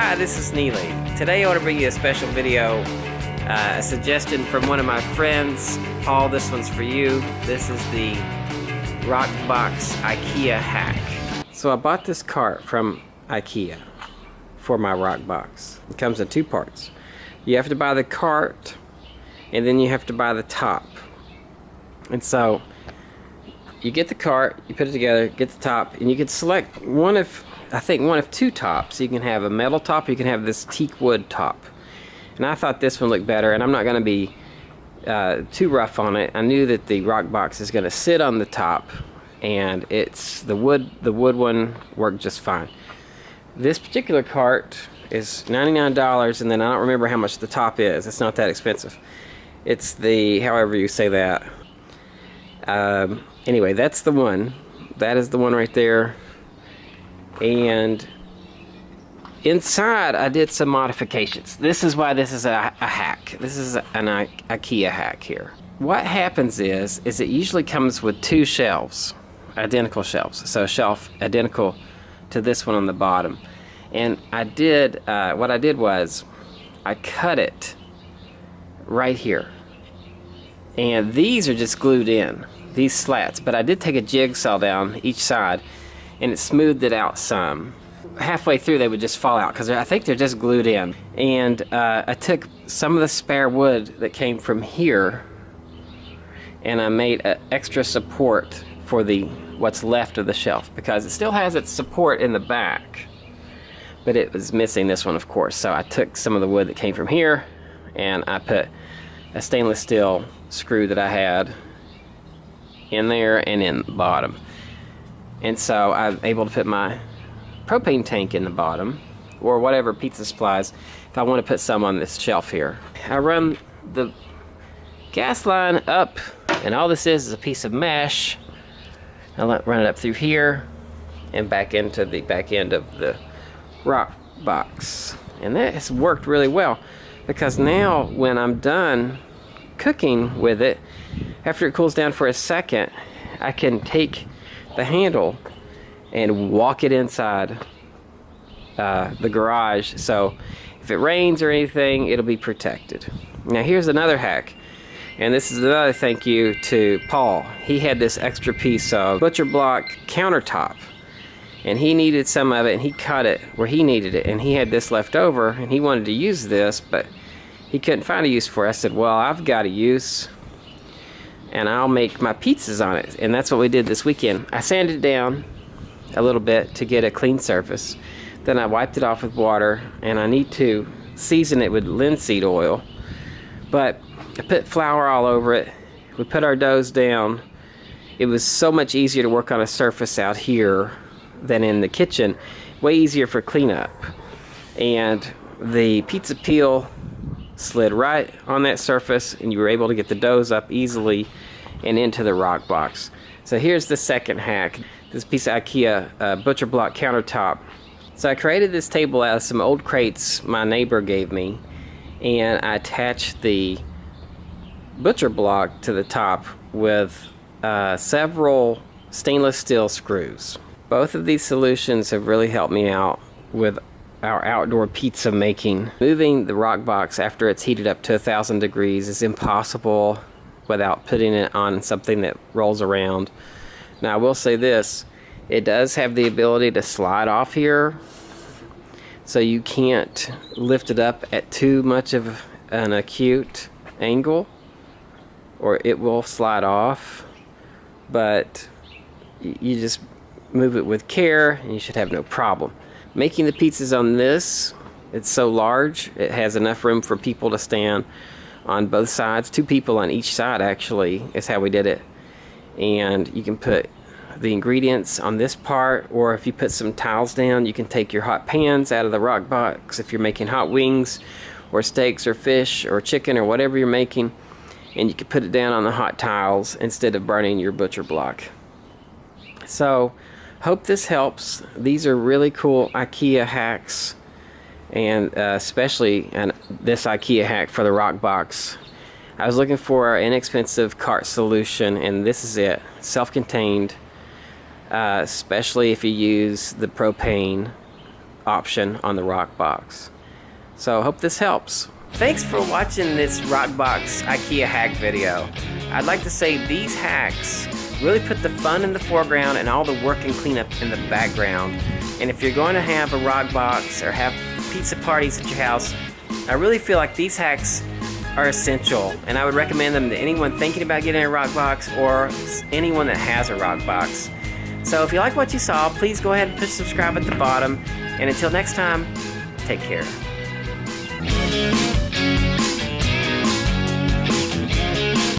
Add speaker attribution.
Speaker 1: Hi, this is Neeley. Today I want to bring you a special video, a suggestion from one of my friends. Paul, this one's for you. This is the Roccbox IKEA Hack. So I bought this cart from IKEA for my Roccbox. It comes in two parts. You have to buy the cart and then you have to buy the top. And so you get the cart, you put it together, get the top, and you can select one of two tops. You can have a metal top, you can have this teak wood top. And I thought this one looked better, and I'm not going to be too rough on it. I knew that the Roccbox is going to sit on the top, and it's the wood one worked just fine. This particular cart is $99, and then I don't remember how much the top is. It's not that expensive. It's the, however you say that. Anyway, that's the one. That is the one right there. And inside, I did some modifications. This is why this is a hack. This is an IKEA hack here. What happens is it usually comes with two shelves, identical shelves. So a shelf identical to this one on the bottom. And I did, what I did was, I cut it right here. And these are just glued in, these slats. But I did take a jigsaw down each side, and it smoothed it out some. Halfway through they would just fall out because I think they're just glued in. And I took some of the spare wood that came from here and I made an extra support for what's left of the shelf, because it still has its support in the back, but it was missing this one, of course. So I took some of the wood that came from here and I put a stainless steel screw that I had in there and in the bottom. And so I'm able to put my propane tank in the bottom, or whatever pizza supplies, if I want to put some on this shelf here. I run the gas line up, and all this is a piece of mesh. I'll run it up through here and back into the back end of the Roccbox. And that has worked really well, because now when I'm done cooking with it, after it cools down for a second, I can take the handle and walk it inside the garage, so if it rains or anything, it'll be protected. Now here's another hack, and this is another thank you to Paul. He had this extra piece of butcher block countertop, and he needed some of it, and he cut it where he needed it, and he had this left over, and he wanted to use this, but he couldn't find a use for it. I said, well, I've got a use, and I'll make my pizzas on it. And that's what we did this weekend. I sanded it down a little bit to get a clean surface. Then I wiped it off with water, and I need to season it with linseed oil. But I put flour all over it. We put our doughs down. It was so much easier to work on a surface out here than in the kitchen. Way easier for cleanup. And the pizza peel slid right on that surface, and you were able to get the doughs up easily and into the Roccbox. So here's the second hack. This piece of IKEA butcher block countertop. So I created this table out of some old crates my neighbor gave me, and I attached the butcher block to the top with several stainless steel screws. Both of these solutions have really helped me out with our outdoor pizza making. Moving the Roccbox after it's heated up to 1,000 degrees is impossible without putting it on something that rolls around. Now I will say this, it does have the ability to slide off here, so you can't lift it up at too much of an acute angle or it will slide off, but you just move it with care and you should have no problem. Making the pizzas on this, it's so large, it has enough room for people to stand on both sides. 2 people on each side, actually, is how we did it. And you can put the ingredients on this part, or if you put some tiles down, you can take your hot pans out of the Roccbox if you're making hot wings or steaks or fish or chicken or whatever you're making, and you can put it down on the hot tiles instead of burning your butcher block. So hope this helps. These are really cool IKEA hacks, and especially this IKEA hack for the Roccbox. I was looking for an inexpensive cart solution, and this is it. Self-contained, especially if you use the propane option on the Roccbox. So I hope this helps. Thanks for watching this Roccbox IKEA hack video. I'd like to say these hacks really put the fun in the foreground and all the work and cleanup in the background. And if you're going to have a Roccbox or have pizza parties at your house, I really feel like these hacks are essential, and I would recommend them to anyone thinking about getting a Roccbox or anyone that has a Roccbox. So if you like what you saw, please go ahead and push subscribe at the bottom. And until next time, take care.